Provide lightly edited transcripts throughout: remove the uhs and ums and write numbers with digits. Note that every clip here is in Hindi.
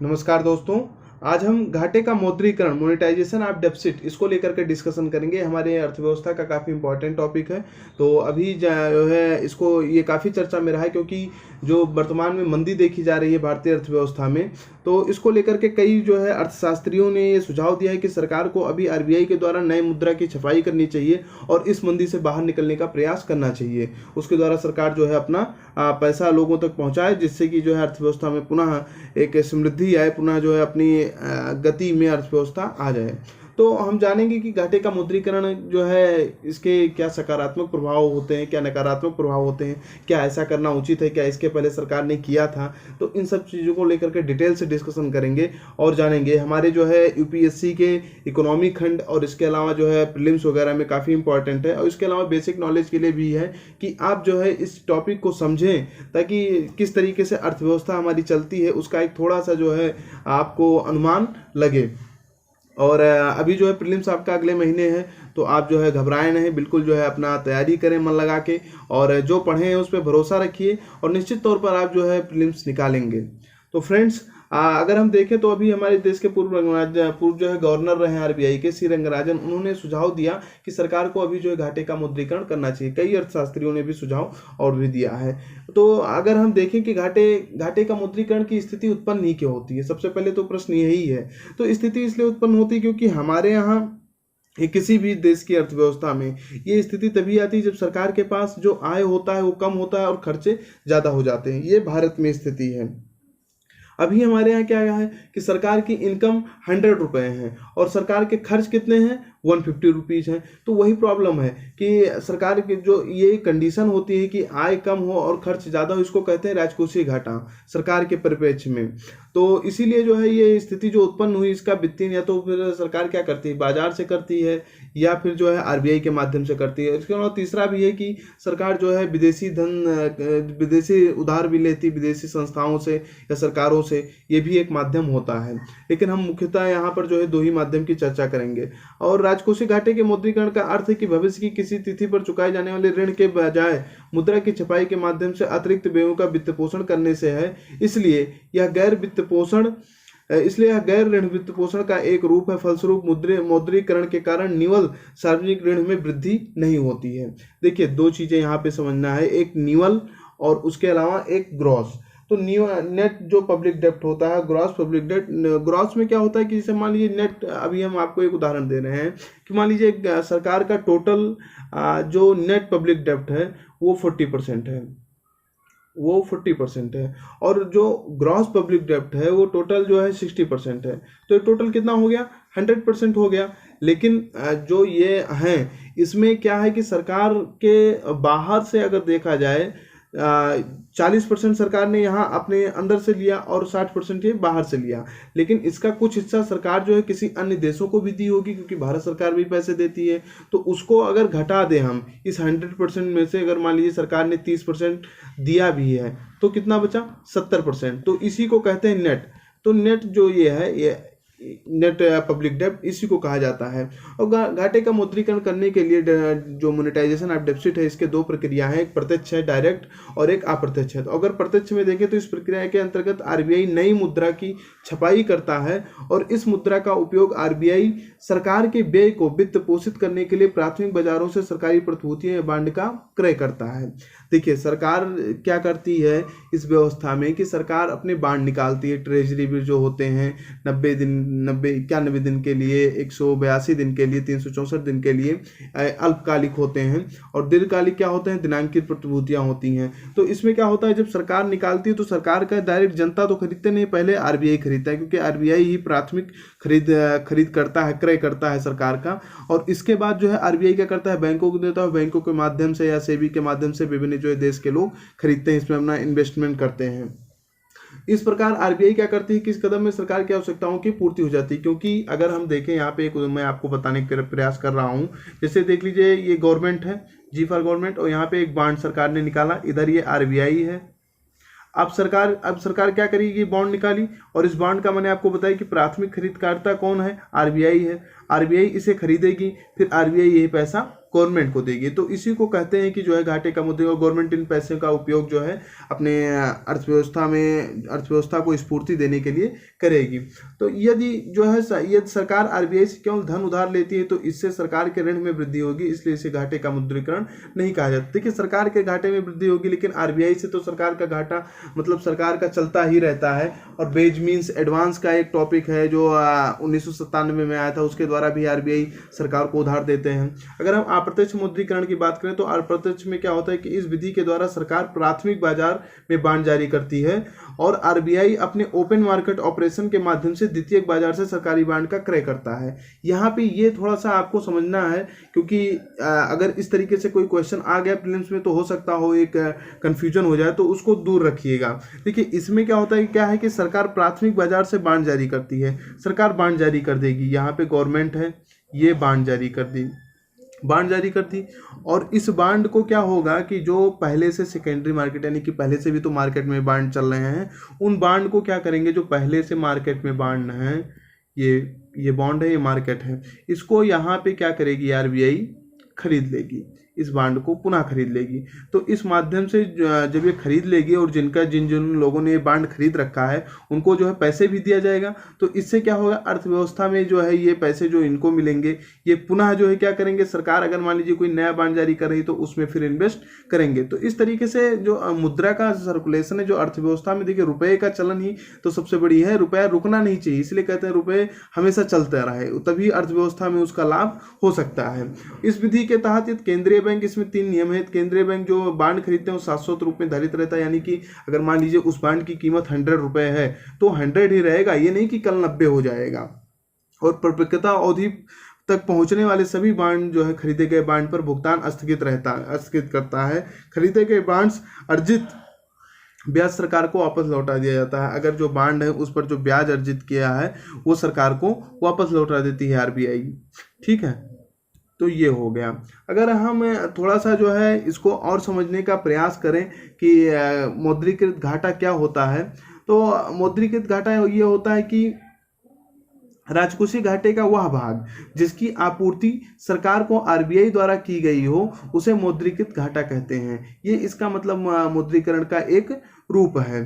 नमस्कार दोस्तों। आज हम घाटे का मौद्रीकरण मोनेटाइजेशन ऑफ डेफिसिट इसको लेकर के डिस्कशन करेंगे। हमारे अर्थव्यवस्था का काफ़ी इंपॉर्टेंट टॉपिक है। तो अभी जो है इसको ये काफ़ी चर्चा में रहा है, क्योंकि जो वर्तमान में मंदी देखी जा रही है भारतीय अर्थव्यवस्था में, तो इसको लेकर के कई जो है अर्थशास्त्रियों ने ये सुझाव दिया है कि सरकार को अभी आरबीआई के द्वारा नए मुद्रा की छपाई करनी चाहिए और इस मंदी से बाहर निकलने का प्रयास करना चाहिए। उसके द्वारा सरकार जो है अपना पैसा लोगों तक पहुंचाए, जिससे कि जो है अर्थव्यवस्था में पुनः एक समृद्धि आए, पुनः जो है अपनी गति में अर्थव्यवस्था आ जाए। तो हम जानेंगे कि घाटे का मुद्रीकरण जो है इसके क्या सकारात्मक प्रभाव होते हैं, क्या नकारात्मक प्रभाव होते हैं, क्या ऐसा करना उचित है, क्या इसके पहले सरकार ने किया था। तो इन सब चीज़ों को लेकर के डिटेल से डिस्कशन करेंगे और जानेंगे। हमारे जो है यूपीएससी के इकोनॉमी खंड और इसके अलावा जो है प्रीलिम्स वगैरह में काफ़ी इंपॉर्टेंट है, और इसके अलावा बेसिक नॉलेज के लिए भी है कि आप जो है इस टॉपिक को समझें, ताकि किस तरीके से अर्थव्यवस्था हमारी चलती है उसका एक थोड़ा सा जो है आपको अनुमान लगे। और अभी जो है प्रीलिम्स आपका अगले महीने है, तो आप जो है घबराए नहीं, बिल्कुल जो है अपना तैयारी करें मन लगा के, और जो पढ़े हैं उस पर भरोसा रखिए और निश्चित तौर पर आप जो है प्रीलिम्स निकालेंगे। तो फ्रेंड्स, अगर हम देखें तो अभी हमारे देश के पूर्व जो है गवर्नर रहे आरबीआई के सी रंगराजन, उन्होंने सुझाव दिया कि सरकार को अभी जो है घाटे का मुद्रीकरण करना चाहिए। कई अर्थशास्त्रियों ने भी सुझाव और भी दिया है। तो अगर हम देखें कि घाटे का मुद्रीकरण की स्थिति उत्पन्न नहीं क्यों होती है, सबसे पहले तो प्रश्न यही है। तो स्थिति इसलिए उत्पन्न होती है क्योंकि हमारे यहाँ किसी भी देश की अर्थव्यवस्था में ये स्थिति तभी आती है जब सरकार के पास जो आय होता है वो कम होता है और खर्चे ज़्यादा हो जाते हैं। ये भारत में स्थिति है। अभी हमारे यहाँ क्या है कि सरकार की इनकम 100 रुपये है और सरकार के खर्च कितने हैं, 150 रुपीज़ हैं। तो वही प्रॉब्लम है कि सरकार की जो ये कंडीशन होती है कि आय कम हो और खर्च ज़्यादा हो, इसको कहते हैं राजकोषीय घाटा सरकार के परिप्रेक्ष्य में। तो इसीलिए जो है ये स्थिति जो उत्पन्न हुई, इसका वित्तीय या तो फिर सरकार क्या करती है, बाजार से करती है या फिर जो है आरबीआई के माध्यम से करती है। इसके अलावा तीसरा भी है कि सरकार जो है विदेशी उधार भी लेती, विदेशी संस्थाओं से या सरकारों से, ये भी एक माध्यम होता है। लेकिन हम मुख्यतः यहाँ पर जो है दो ही माध्यम की चर्चा करेंगे। और राजकोषीय घाटे के मुद्रीकरण का अर्थ है कि भविष्य की किसी तिथि पर चुकाए जाने वाले ऋण के बजाय मुद्रा की छपाई के माध्यम से अतिरिक्त व्ययों का वित्त पोषण करने से है। इसलिए यह गैर ऋण वित्त पोषण का एक रूप है। फलस्वरूप मौद्रीकरण के कारण निवल सार्वजनिक ऋण में वृद्धि नहीं होती है। देखिए, दो चीजें यहाँ पे समझना है, एक निवल और उसके अलावा एक ग्रॉस। तो नेट जो पब्लिक डेब्ट होता है, ग्रॉस पब्लिक डेब्ट। ग्रॉस में क्या होता है कि जैसे मान लीजिए नेट, अभी हम आपको एक उदाहरण दे रहे हैं कि मान लीजिए सरकार का टोटल जो नेट पब्लिक डेब्ट है वो 40% है, वो 40% है, और जो ग्रॉस पब्लिक डेब्ट है वो टोटल जो है 60% है। तो ये टोटल कितना हो गया, 100% हो गया। लेकिन जो ये हैं इसमें क्या है कि सरकार के बाहर से अगर देखा जाए, 40% सरकार ने यहाँ अपने अंदर से लिया और 60% ये बाहर से लिया। लेकिन इसका कुछ हिस्सा सरकार जो है किसी अन्य देशों को भी दी होगी, क्योंकि भारत सरकार भी पैसे देती है। तो उसको अगर घटा दें हम इस 100% में से, अगर मान लीजिए सरकार ने 30% दिया भी है, तो कितना बचा, 70%। तो इसी को कहते हैं नेट। तो नेट जो ये है, ये नेट पब्लिक डेब्ट, इसी को कहा जाता है। और घाटे का मुद्रीकरण करने के लिए जो मोनेटाइजेशन ऑफ डेफिसिट है, इसके दो प्रक्रिया है, एक प्रत्यक्ष है डायरेक्ट और एक अप्रत्यक्ष है। तो अगर प्रत्यक्ष में देखें तो इस प्रक्रिया के अंतर्गत आरबीआई नई मुद्रा की छपाई करता है और इस मुद्रा का उपयोग आरबीआई सरकार के व्यय को वित्त पोषित करने के लिए प्राथमिक बाजारों से सरकारी प्रतिभूतियां या बांड का क्रय करता है। देखिए, सरकार क्या करती है इस व्यवस्था में कि सरकार अपने बांड निकालती है, ट्रेजरी बिल जो होते हैं 91 दिन के लिए, 182 दिन के लिए, 364 दिन के लिए अल्पकालिक होते हैं, और दीर्घकालिक क्या होते हैं, दिनांकित प्रतिभूतियां होती हैं। तो इसमें क्या होता है, जब सरकार निकालती है तो सरकार का डायरेक्ट जनता तो खरीदते नहीं, पहले आरबीआई खरीदता है, क्योंकि आरबीआई ही प्राथमिक खरीद करता है, क्रय करता है सरकार का। और इसके बाद जो है आरबीआई क्या करता है, बैंकों को देता है, बैंकों के माध्यम से या सेबी के माध्यम से विभिन्न जो है देश के लोग खरीदते हैं, इसमें अपना इन्वेस्टमेंट करते हैं। इस प्रकार आरबीआई क्या करती है कि इस कदम में सरकार की आवश्यकताओं की पूर्ति हो जाती है। क्योंकि अगर हम देखें यहाँ पे, एक मैं आपको बताने का प्रयास कर रहा हूँ, जैसे देख लीजिए ये गवर्नमेंट है, जी फॉर गवर्नमेंट, और यहाँ पे एक बॉन्ड सरकार ने निकाला, इधर ये आरबीआई है। अब सरकार क्या करेगी, बॉन्ड निकाली, और इस बॉन्ड का मैंने आपको बताया कि प्राथमिक खरीदकर्ता कौन है, आरबीआई है। आरबीआई इसे खरीदेगी, फिर आरबीआई यही पैसा गवर्नमेंट को देगी। तो इसी को कहते हैं कि जो है घाटे का मुद्दे, और गवर्नमेंट इन पैसे का उपयोग जो है अपने अर्थव्यवस्था को स्फूर्ति देने के लिए करेगी। तो यदि जो है यदि सरकार आरबीआई से केवल धन उधार लेती है तो इससे सरकार के ऋण में वृद्धि होगी, इसलिए इसे घाटे का मुद्रीकरण नहीं कहा जाता। देखिए, सरकार के घाटे में वृद्धि होगी, लेकिन आरबीआई से तो सरकार का घाटा मतलब सरकार का चलता ही रहता है। और बेज मीन्स एडवांस का एक टॉपिक है जो 1997 में आया था, उसके द्वारा भी आरबीआई सरकार को उधार देते हैं। अगर हम अप्रत्यक्ष मुद्रीकरण की बात करें तो अप्रत्यक्ष में क्या होता है कि इस विधि के द्वारा सरकार प्राथमिक बाजार में बांड जारी करती है और आरबीआई अपने ओपन मार्केट ऑपरेशन के माध्यम से द्वितीयक बाजार से सरकारी बांड का क्रय करता है। यहाँ पे ये थोड़ा सा आपको समझना है, क्योंकि अगर इस तरीके से कोई क्वेश्चन आ गया प्रीलिम्स में तो हो सकता हो एक कंफ्यूजन हो जाए, तो उसको दूर रखिएगा। देखिए, इसमें क्या होता है, क्या है कि सरकार प्राथमिक बाजार से बांड जारी करती है, सरकार बांड जारी कर देगी। यहाँ पे गवर्नमेंट है, ये बांड जारी कर दी, बांड जारी कर दी, और इस बांड को क्या होगा कि जो पहले से सेकेंडरी मार्केट, यानी कि पहले से भी तो मार्केट में बांड चल रहे हैं, उन बांड को क्या करेंगे, जो पहले से मार्केट में बांड हैं, ये बॉन्ड है, ये मार्केट है, इसको यहाँ पे क्या करेगी आरबीआई, खरीद लेगी, इस बांड को पुनः खरीद लेगी। तो इस माध्यम से जब ये खरीद लेगी और जिन जिन लोगों ने ये बांड खरीद रखा है उनको जो है पैसे भी दिया जाएगा। तो इससे क्या होगा, अर्थव्यवस्था में जो है ये पैसे जो इनको मिलेंगे ये पुनः जो है क्या करेंगे, सरकार अगर मान लीजिए कोई नया बांड जारी कर रही तो उसमें फिर इन्वेस्ट करेंगे। तो इस तरीके से जो मुद्रा का सर्कुलेशन है जो अर्थव्यवस्था में, देखिए रुपये का चलन ही तो सबसे बड़ी है, रुपया रुकना नहीं चाहिए, इसलिए कहते हैं रुपये हमेशा चलता रहे, तभी अर्थव्यवस्था में उसका लाभ हो सकता है। इस विधि के तहत केंद्रीय बैंक, इसमें 3 नियम है। केंद्रीय बैंक जो बांड खरीदते हैं वो शाश्वत रूप में धारित रहता है, यानी कि अगर मान लीजिए उस बांड की कीमत 100 रुपए है तो 100 ही रहेगा, ये नहीं कि कल 90 हो जाएगा। और परिपक्वता अवधि तक पहुंचने वाले सभी बांड जो है खरीदे गए बांड पर भुगतान स्थगित करता है। खरीदे गए बांड्स अर्जित ब्याज सरकार को वापस लौटा दिया जाता है। अगर जो बांड है उस पर जो ब्याज अर्जित किया है वो सरकार को वापस लौटा देती है आरबीआई। ठीक है, तो ये हो गया। अगर हम थोड़ा सा जो है इसको और समझने का प्रयास करें कि मौद्रीकृत घाटा क्या होता है, तो मौद्रीकृत घाटा ये होता है कि राजकोषीय घाटे का वह भाग जिसकी आपूर्ति सरकार को आरबीआई द्वारा की गई हो उसे मौद्रीकृत घाटा कहते हैं। ये इसका मतलब मौद्रीकरण का एक रूप है।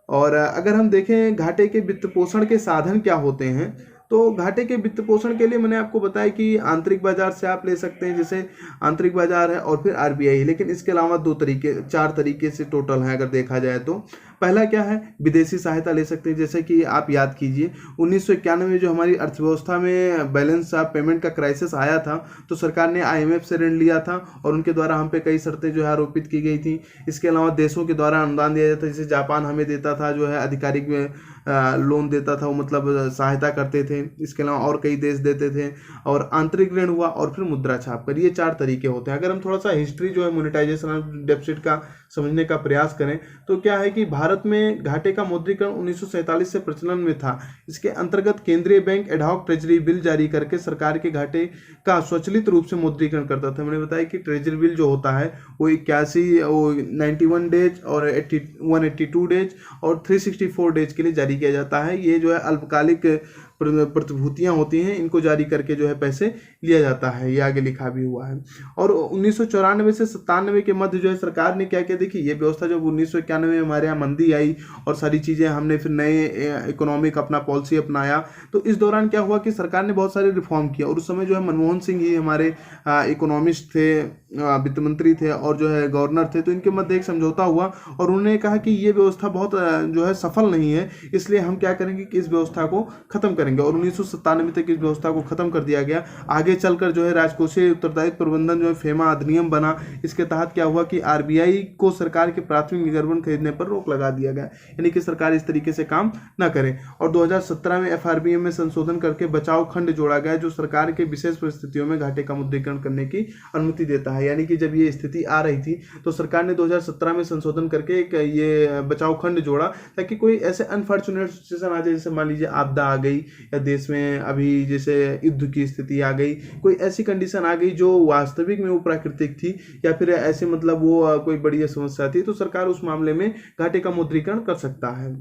और अगर हम देखें घाटे के वित्त पोषण के साधन क्या होते हैं, तो घाटे के वित्त पोषण के लिए मैंने आपको बताया कि आंतरिक बाजार से आप ले सकते हैं, जैसे आंतरिक बाजार है और फिर आरबीआई, लेकिन इसके अलावा 4 तरीके से टोटल है अगर देखा जाए तो। पहला क्या है, विदेशी सहायता ले सकते हैं। जैसे कि आप याद कीजिए 1991 में जो हमारी अर्थव्यवस्था में बैलेंस ऑफ पेमेंट का क्राइसिस आया था तो सरकार ने आईएमएफ से ऋण लिया था और उनके द्वारा हम पे कई शर्तें जो है आरोपित की गई थी। इसके अलावा देशों के द्वारा अनुदान दिया जाता था, जैसे जापान हमें देता था जो है आधिकारिक लोन देता था, वो मतलब सहायता करते थे। इसके अलावा और कई देश देते थे। और आंतरिक ऋण हुआ और फिर मुद्रा छाप कर, ये 4 तरीके होते हैं। अगर हम थोड़ा सा हिस्ट्री जो है मोनेटाइजेशन ऑफ डेफिसिट का समझने का प्रयास करें तो क्या है कि भारत में घाटे का मुद्रीकरण 1947 से प्रचलन में था। इसके अंतर्गत केंद्रीय बैंक एडहॉक ट्रेजरी बिल जारी करके सरकार के घाटे का स्वचालित रूप से मुद्रीकरण करता था। मैंने बताया कि ट्रेजरी बिल जो होता है वो 91 डेज और 182 डेज और 364 डेज के लिए जारी किया जाता है। ये जो है अल्पकालिक प्रतिभूतियां होती हैं, इनको जारी करके जो है पैसे लिया जाता है, ये आगे लिखा भी हुआ है। और 1994 से 97 के मध्य जो है सरकार ने क्या किया, देखिए ये व्यवस्था जब 1991 में हमारे यहाँ मंदी आई और सारी चीज़ें हमने फिर नए इकोनॉमिक अपना पॉलिसी अपनाया, तो इस दौरान क्या हुआ कि सरकार ने बहुत सारे रिफॉर्म किया। और उस समय जो है मनमोहन सिंह ही हमारे इकोनॉमिस्ट थे, वित्त मंत्री थे और जो है गवर्नर थे। तो इनके मध्य एक समझौता हुआ और उन्होंने कहा कि ये व्यवस्था बहुत जो है सफल नहीं है, इसलिए हम क्या करेंगे कि इस व्यवस्था को खत्म करेंगे। और 1997 तक इस व्यवस्था को खत्म कर दिया गया। आगे चलकर जो है राजकोषीय उत्तरदायित्व प्रबंधन जो है फेमा अधिनियम बना। इसके तहत क्या हुआ कि आरबीआई को सरकार के प्राथमिक निगर्वन खरीदने पर रोक लगा दिया गया, यानी कि सरकार इस तरीके से काम न करे। और 2017 में एफआरबीएम में संशोधन करके बचाव खंड जोड़ा गया जो सरकार के विशेष परिस्थितियों में घाटे का मुद्रीकरण करने की अनुमति देता है। यानी कि जब ये स्थिति आ रही थी तो सरकार ने 2017 में संशोधन करके एक ये बचाव खंड जोड़ा ताकि कोई ऐसे अनफॉर्चुनेट सिचुएशन आ जाए, जैसे मान लीजिए आपदा आ गई या देश में अभी जैसे युद्ध की स्थिति आ गई, कोई ऐसी कंडीशन आ गई जो वास्तविक में वो प्राकृतिक थी या फिर ऐसे मतलब वो कोई बड़ी समस्या थी, तो सरकार उस मामले में घाटे का मुद्रीकरण कर सकता है।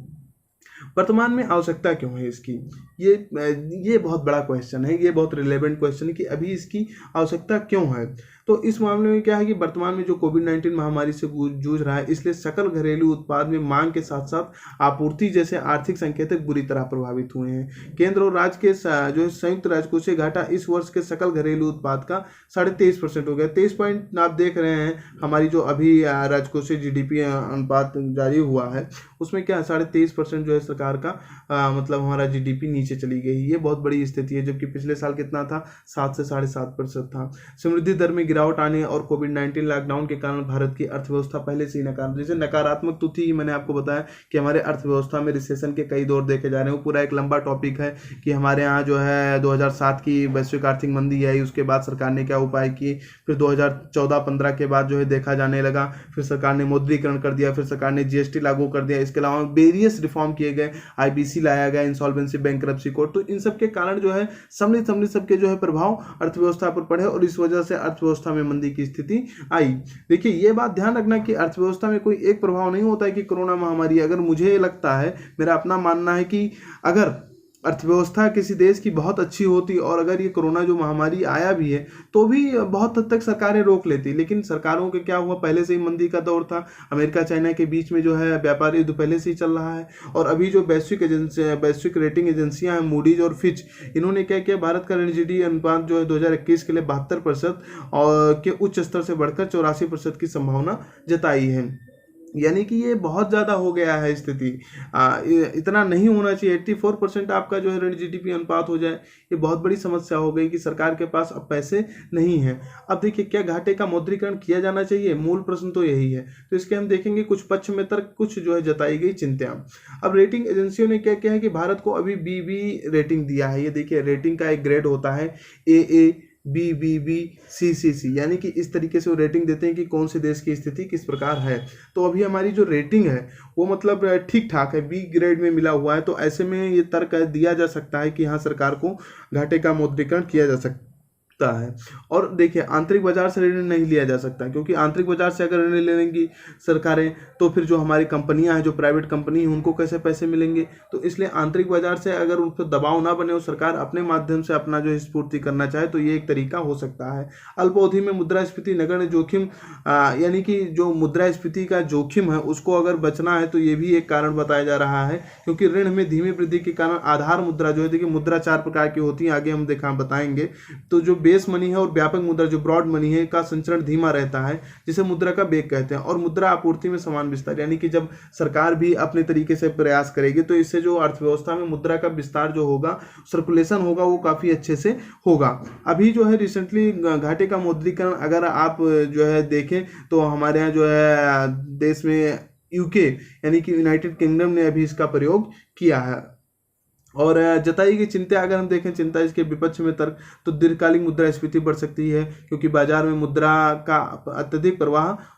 वर्तमान में आवश्यकता क्यों है इसकी, ये बहुत बड़ा क्वेश्चन है, ये बहुत रिलेवेंट क्वेश्चन है कि अभी इसकी आवश्यकता क्यों है। तो इस मामले में क्या है कि वर्तमान में जो कोविड-19 महामारी से जूझ रहा है, इसलिए सकल घरेलू उत्पाद में मांग के साथ साथ आपूर्ति जैसे आर्थिक संकेतक बुरी तरह प्रभावित हुए हैं। केंद्र और राज्य के जो है संयुक्त राजकोषीय घाटा इस वर्ष के सकल घरेलू उत्पाद का 23.5% हो गया। 23 पॉइंट आप देख रहे हैं, हमारी जो अभी राजकोषीय जीडीपी अनुपात जारी हुआ है उसमें क्या 23.5% जो है सरकार का मतलब हमारा जीडीपी नीचे चली गई। ये बहुत बड़ी स्थिति है, जबकि पिछले साल कितना था, 7 से 7.5% था। समृद्धि दर में गिरावट आने और कोविड-19 लॉकडाउन के कारण भारत की अर्थव्यवस्था पहले से ही नकारात्मक तो थी। मैंने आपको बताया कि हमारे अर्थव्यवस्था में रिसेशन के कई दौर देखे जा रहे हैं। वो पूरा एक लंबा टॉपिक है कि हमारे यहाँ जो है 2007 की वैश्विक आर्थिक मंदी आई, उसके बाद सरकार ने क्या उपाय किए, फिर 2014-15 के बाद जो है देखा जाने लगा, फिर सरकार ने मौद्रीकरण कर दिया, फिर सरकार ने जीएसटी लागू कर दिया, इसके अलावा वेरियस रिफॉर्म किए गए, आईबीसी लाया गया, इंसॉल्वेंसी बैंकरप्सी कोड। तो इन सब के कारण जो है सम्मिलित सबके जो है प्रभाव अर्थव्यवस्था पर पड़े और इस वजह से अर्थव्यवस्था में मंदी की स्थिति आई। देखिए ये बात ध्यान रखना कि अर्थव्यवस्था में कोई एक प्रभाव नहीं होता है कि कोरोना महामारी, अगर मुझे लगता है, मेरा अपना मानना है कि अगर अर्थव्यवस्था किसी देश की बहुत अच्छी होती और अगर ये कोरोना जो महामारी आया भी है तो भी बहुत हद तक सरकारें रोक लेती, लेकिन सरकारों के क्या हुआ, पहले से ही मंदी का दौर था। अमेरिका चाइना के बीच में जो है व्यापार युद्ध पहले से ही चल रहा है और अभी जो वैश्विक रेटिंग एजेंसियां हैं, मूडीज और फिच, इन्होंने क्या किया, भारत का ऋण जीडीपी अनुपात जो है 2021 के लिए 72% और के उच्च स्तर से बढ़कर 84% की संभावना जताई है। यानी कि ये बहुत ज़्यादा हो गया है स्थिति, इतना नहीं होना चाहिए। 84% आपका जो है ऋण जीडीपी अनुपात हो जाए, ये बहुत बड़ी समस्या हो गई कि सरकार के पास अब पैसे नहीं हैं। अब देखिए क्या घाटे का मौद्रीकरण किया जाना चाहिए, मूल प्रश्न तो यही है। तो इसके हम देखेंगे कुछ पक्ष में तर्क, कुछ जो है जताई गई चिंताएं। अब रेटिंग एजेंसियों ने क्या किया है कि भारत को अभी BB रेटिंग दिया है। ये देखिए रेटिंग का एक ग्रेड होता है AA BBB CCC, यानी कि इस तरीके से वो रेटिंग देते हैं कि कौन से देश की स्थिति किस प्रकार है। तो अभी हमारी जो रेटिंग है वो मतलब ठीक ठाक है, B ग्रेड में मिला हुआ है। तो ऐसे में ये तर्क दिया जा सकता है कि हाँ सरकार को घाटे का मौद्रीकरण किया जा सकता है। और देखिए आंतरिक बाजार से ऋण नहीं लिया जा सकता, क्योंकि आंतरिक बाजार से अगर ऋण लेंगी सरकारें तो फिर जो हमारी कंपनियां हैं, जो प्राइवेट कंपनी हैं, उनको कैसे पैसे मिलेंगे। तो इसलिए आंतरिक बाजार से अगर उन पर दबाव ना बने और सरकार अपने माध्यम से अपना जो स्फूर्ति करना चाहे तो ये एक तरीका हो सकता है। अल्प अवधि में मुद्रास्फीति नगण्य जोखिम, यानी कि जो मुद्रास्फीति का जोखिम है उसको अगर बचना है तो ये भी एक कारण बताया जा रहा है, क्योंकि ऋण में धीमी वृद्धि के कारण आधार मुद्रा जो है, देखिए मुद्रा 4 प्रकार की होती है, आगे हम बताएंगे। तो जो बेस मनी है और व्यापक मुद्रा जो ब्रॉड मनी है का संचरण धीमा रहता है, जिसे मुद्रा का वेग कहते हैं। और मुद्रा आपूर्ति में समान विस्तार, यानी कि जब सरकार भी अपने तरीके से प्रयास करेगी तो इससे जो अर्थव्यवस्था में मुद्रा का विस्तार जो होगा, सर्कुलेशन होगा, वो काफी अच्छे से होगा। अभी जो है रिसेंटली घाटे का मौद्रीकरण अगर आप जो है देखें तो हमारे यहाँ जो है देश में यूके यानी कि यूनाइटेड किंगडम ने अभी इसका प्रयोग किया है। और जताई गई चिंता अगर हम देखें, चिंता इसके विपक्ष में तर्क, तो दीर्घकालिक मुद्रास्फीति बढ़ सकती है, क्योंकि बाजार में मुद्रा का अत्यधिक प्रवाह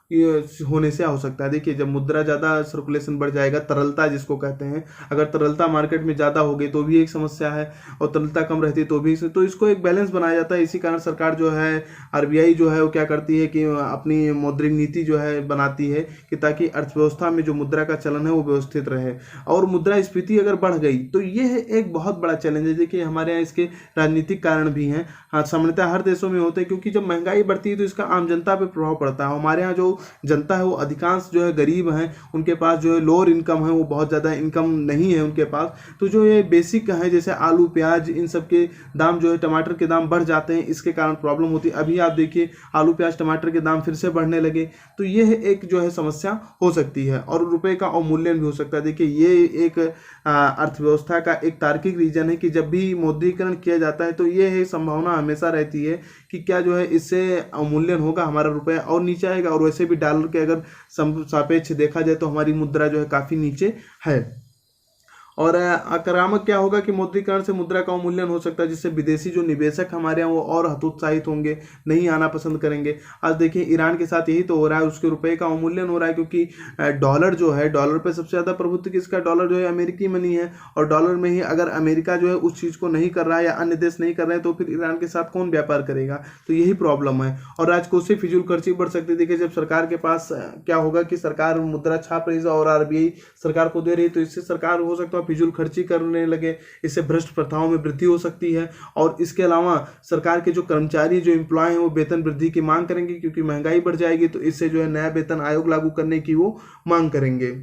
होने से हो सकता है। देखिए जब मुद्रा ज़्यादा सर्कुलेशन बढ़ जाएगा, तरलता जिसको कहते हैं, अगर तरलता मार्केट में ज़्यादा हो गई तो भी एक समस्या है, और तरलता कम रहती तो भी, तो इसको एक बैलेंस बनाया जाता है। इसी कारण सरकार जो है, RBI जो है वो क्या करती है कि अपनी मौद्रिक नीति जो है बनाती है कि ताकि अर्थव्यवस्था में जो मुद्रा का चलन है वो व्यवस्थित रहे। और मुद्रास्फीति अगर बढ़ गई तो ये एक बहुत बड़ा चैलेंज है। देखिए हमारे यहाँ इसके राजनीतिक कारण भी हैं, हाँ सामान्यतः हर देशों में होते हैं, क्योंकि जब महंगाई बढ़ती है तो इसका आम जनता पे प्रभाव पड़ता है। हमारे यहाँ जो जनता है वो अधिकांश जो है गरीब हैं, उनके पास जो है लोअर इनकम है, वो बहुत ज़्यादा इनकम नहीं है उनके पास। तो जो ये बेसिक है जैसे आलू प्याज, इन सब के दाम जो है, टमाटर के दाम बढ़ जाते हैं, इसके कारण प्रॉब्लम होती है। अभी आप देखिए आलू प्याज टमाटर के दाम फिर से बढ़ने लगे, तो ये एक जो है समस्या हो सकती है और रुपये का अवमूल्यन भी हो सकता है। देखिए ये एक अर्थव्यवस्था का एक तार्किक रीजन है कि जब भी मौद्रीकरण किया जाता है तो ये संभावना हमेशा रहती है कि क्या जो है इससे अवमूल्यन होगा, हमारा रुपया और नीचे आएगा। और वैसे भी डॉलर के अगर सापेक्ष देखा जाए तो हमारी मुद्रा जो है काफ़ी नीचे है। और आक्रामक क्या होगा कि मौद्रीकरण से मुद्रा का अवमूल्यन हो सकता है, जिससे विदेशी जो निवेशक हमारे यहाँ वो और हतोत्साहित होंगे, नहीं आना पसंद करेंगे। आज देखिए ईरान के साथ यही तो हो रहा है, उसके रुपए का अवमूल्यन हो रहा है, क्योंकि डॉलर जो है, डॉलर पे सबसे ज़्यादा प्रभुत्व किसका, डॉलर जो है अमेरिकी मनी है। और डॉलर में ही अगर अमेरिका जो है उस चीज़ को नहीं कर रहा है या अन्य देश नहीं कर रहे हैं तो फिर ईरान के साथ कौन व्यापार करेगा। तो यही प्रॉब्लम है। और राजकोषीय फिजूल खर्ची बढ़ सकती है। देखिए जब सरकार के पास क्या होगा कि सरकार मुद्रा छाप रही है और RBI सरकार को दे रही है, तो इससे सरकार हो सकता है फिजूल खर्ची करने लगे, इससे भ्रष्ट प्रथाओं में वृद्धि हो सकती है। और इसके अलावा सरकार के जो कर्मचारी जो एम्प्लॉय हैं वो वेतन वृद्धि की मांग करेंगे, क्योंकि महंगाई बढ़ जाएगी, तो इससे जो है नया वेतन आयोग लागू करने की वो मांग करेंगे।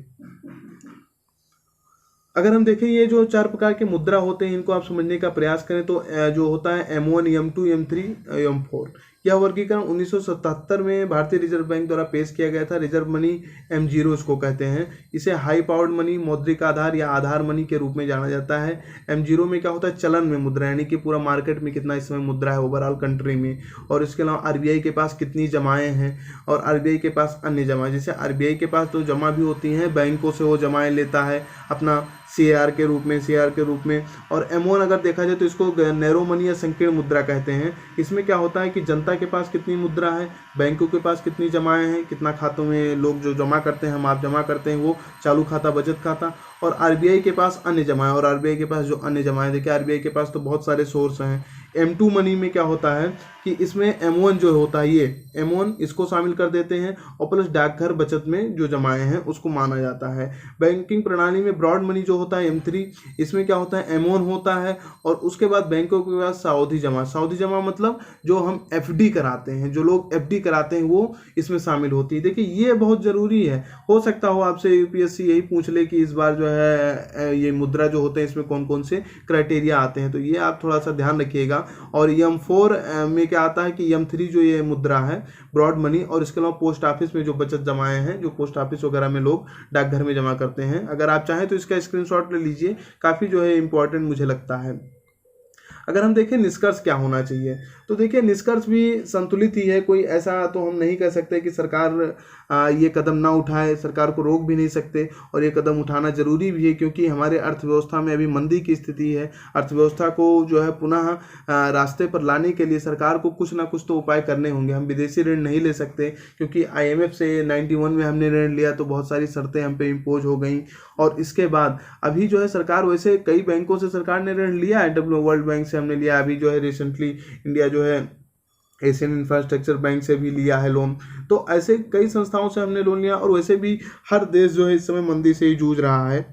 अगर हम देखें ये जो 4 प्रकार के मुद्रा होते हैं, इनको आप समझने का प्रयास करें तो जो होता है M1, M2, M3, M4, यह वर्गीकरण 1977 में भारतीय रिजर्व बैंक द्वारा पेश किया गया था। रिजर्व मनी M0 इसको कहते हैं। इसे हाई पावर्ड मनी, मौद्रिक आधार या आधार मनी के रूप में जाना जाता है। M0 में क्या होता है, चलन में मुद्रा, यानी कि पूरा मार्केट में कितना इस समय मुद्रा है ओवरऑल कंट्री में। और इसके अलावा RBI के पास कितनी जमाएं हैं, और RBI के पास अन्य जमाएं, जैसे RBI के पास तो जमा भी होती हैं, बैंकों से वो जमाएं लेता है अपना CAR के रूप में। और M1 अगर देखा जाए तो इसको नैरो मनी या संकीर्ण मुद्रा कहते हैं। इसमें क्या होता है कि जनता के पास कितनी मुद्रा है, बैंकों के पास कितनी जमाएं हैं, कितना खातों में लोग जो जमा करते हैं, हम आप जमा करते हैं, वो चालू खाता, बचत खाता। और RBI के पास अन्य जमाएं, और RBI के पास जो अन्य जमाएं, देखिए RBI के पास तो बहुत सारे सोर्स हैं। M2 मनी में क्या होता है कि इसमें M1 जो होता है, ये M1 इसको शामिल कर देते हैं, और प्लस डाकघर बचत में जो जमाएं हैं उसको माना जाता है। बैंकिंग प्रणाली में ब्रॉड मनी जो होता है M3, इसमें क्या होता है, M1 होता है। और उसके बाद बैंकों के पास सावधि जमा मतलब जो हम FD कराते हैं, जो लोग FD कराते हैं वो इसमें शामिल होती है। देखिए ये बहुत जरूरी है, हो सकता हो आपसे UPSC यही पूछ ले कि इस बार जो है ये मुद्रा जो होते हैं इसमें कौन कौन से क्राइटेरिया आते हैं, तो ये आप थोड़ा सा ध्यान रखिएगा। और M4 में क्या आता है कि M3 जो ये मुद्रा है ब्रॉड मनी, और इसके अलावा पोस्ट ऑफिस में जो बचत जमाएं हैं, जो पोस्ट ऑफिस वगैरह में लोग डाकघर में जमा करते हैं। अगर आप चाहें तो इसका स्क्रीनशॉट ले लीजिए, काफ़ी जो है इंपॉर्टेंट मुझे लगता है। अगर हम देखें निष्कर्ष क्या होना चाहिए, तो देखिए निष्कर्ष भी संतुलित ही है। कोई ऐसा तो हम नहीं कह सकते कि सरकार ये कदम ना उठाए, सरकार को रोक भी नहीं सकते, और ये कदम उठाना जरूरी भी है, क्योंकि हमारे अर्थव्यवस्था में अभी मंदी की स्थिति है। अर्थव्यवस्था को जो है पुनः रास्ते पर लाने के लिए सरकार को कुछ ना कुछ तो उपाय करने होंगे। हम विदेशी ऋण नहीं ले सकते, क्योंकि IMF से 91 में हमने ऋण लिया तो बहुत सारी शर्तें हम पे इम्पोज हो गई। और इसके बाद अभी जो है सरकार, वैसे कई बैंकों से सरकार ने ऋण लिया है, वर्ल्ड बैंक से हमने लिया, अभी जो है रिसेंटली इंडिया जो है एशियन इंफ्रास्ट्रक्चर बैंक से भी लिया है लोन। तो ऐसे कई संस्थाओं से हमने लोन लिया, और वैसे भी हर देश जो है इस समय मंदी से ही जूझ रहा है।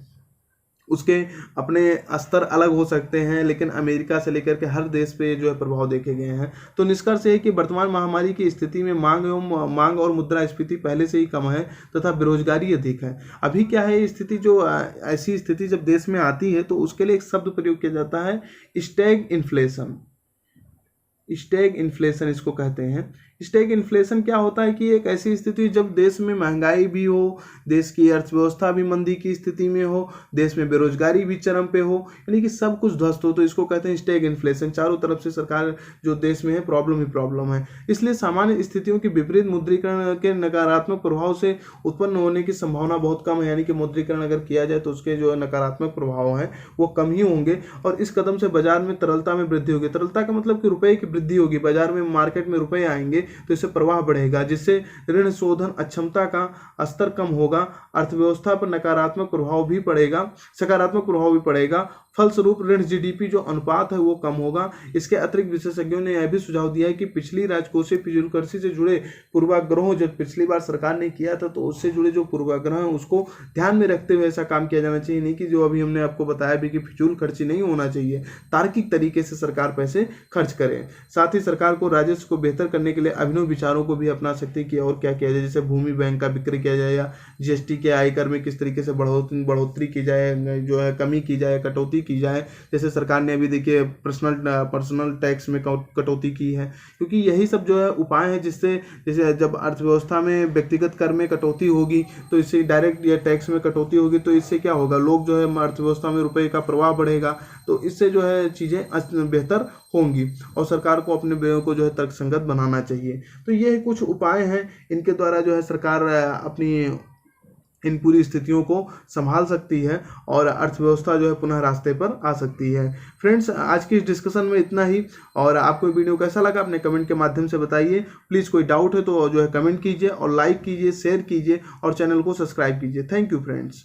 उसके अपने स्तर अलग हो सकते हैं, लेकिन अमेरिका से लेकर के हर देश पे जो है प्रभाव देखे गए हैं। तो निष्कर्ष है कि वर्तमान महामारी की स्थिति में मांग और मुद्रास्फीति पहले से ही कम है, तथा बेरोजगारी अधिक है। अभी क्या है स्थिति, जो ऐसी स्थिति जब देश में आती है तो उसके लिए एक शब्द प्रयोग किया जाता है, स्टैग इन्फ्लेशन इसको कहते हैं। स्टैग इन्फ्लेशन क्या होता है कि एक ऐसी स्थिति जब देश में महंगाई भी हो, देश की अर्थव्यवस्था भी मंदी की स्थिति में हो, देश में बेरोजगारी भी चरम पे हो, यानी कि सब कुछ ध्वस्त हो, तो इसको कहते हैं स्टैग इन्फ्लेशन। चारों तरफ से सरकार जो देश में है प्रॉब्लम ही प्रॉब्लम है। इसलिए सामान्य स्थितियों की विपरीत मुद्रीकरण के नकारात्मक प्रभाव से उत्पन्न होने की संभावना बहुत कम है, यानी कि मुद्रीकरण अगर किया जाए तो उसके जो नकारात्मक प्रभाव हैं वो कम ही होंगे। और इस कदम से बाजार में तरलता में वृद्धि होगी। तरलता का मतलब कि रुपए की वृद्धि होगी, बाजार में मार्केट में रुपए आएंगे तो इससे प्रवाह बढ़ेगा, जिससे ऋण शोधन अक्षमता का स्तर कम होगा। अर्थव्यवस्था पर नकारात्मक प्रभाव भी पड़ेगा, सकारात्मक प्रभाव भी पड़ेगा। फलस्वरूप ऋण GDP जो अनुपात है वो कम होगा। इसके अतिरिक्त विशेषज्ञों ने यह भी सुझाव दिया है कि पिछली राजकोषीय फिजूलखर्ची से जुड़े पूर्वाग्रहों, जब पिछली बार सरकार ने किया था तो उससे जुड़े जो पूर्वाग्रह हैं उसको ध्यान में रखते हुए ऐसा काम किया जाना चाहिए। नहीं कि जो अभी हमने आपको बताया भी कि फिजूल खर्ची नहीं होना चाहिए, तार्किक तरीके से सरकार पैसे खर्च करे। साथ ही सरकार को राजस्व को बेहतर करने के लिए अभिनव विचारों को भी अपना सकती है कि और क्या किया जाए, जैसे भूमि बैंक का बिक्री किया जाए, या GST के आयकर में किस तरीके से बढ़ोतरी की जाए, जो है कमी की जाए, कटौती की जाए। जैसे सरकार ने अभी देखिए पर्सनल टैक्स में कटौती की है, क्योंकि यही सब जो है उपाय है जिससे, जैसे जब अर्थव्यवस्था में व्यक्तिगत कर में कटौती होगी तो इससे डायरेक्ट या टैक्स में कटौती होगी, तो इससे क्या होगा, लोग जो है अर्थव्यवस्था में रुपए का प्रवाह बढ़ेगा, तो इससे जो है चीज़ें बेहतर होंगी। और सरकार को अपने व्ययों को जो है तर्कसंगत बनाना चाहिए। तो ये कुछ उपाय हैं, इनके द्वारा जो है सरकार अपनी इन पूरी स्थितियों को संभाल सकती है और अर्थव्यवस्था जो है पुनः रास्ते पर आ सकती है। फ्रेंड्स, आज की इस डिस्कशन में इतना ही, और आपको वीडियो कैसा लगा अपने कमेंट के माध्यम से बताइए। प्लीज़ कोई डाउट है तो जो है कमेंट कीजिए, और लाइक कीजिए, शेयर कीजिए, और चैनल को सब्सक्राइब कीजिए। Thank you friends.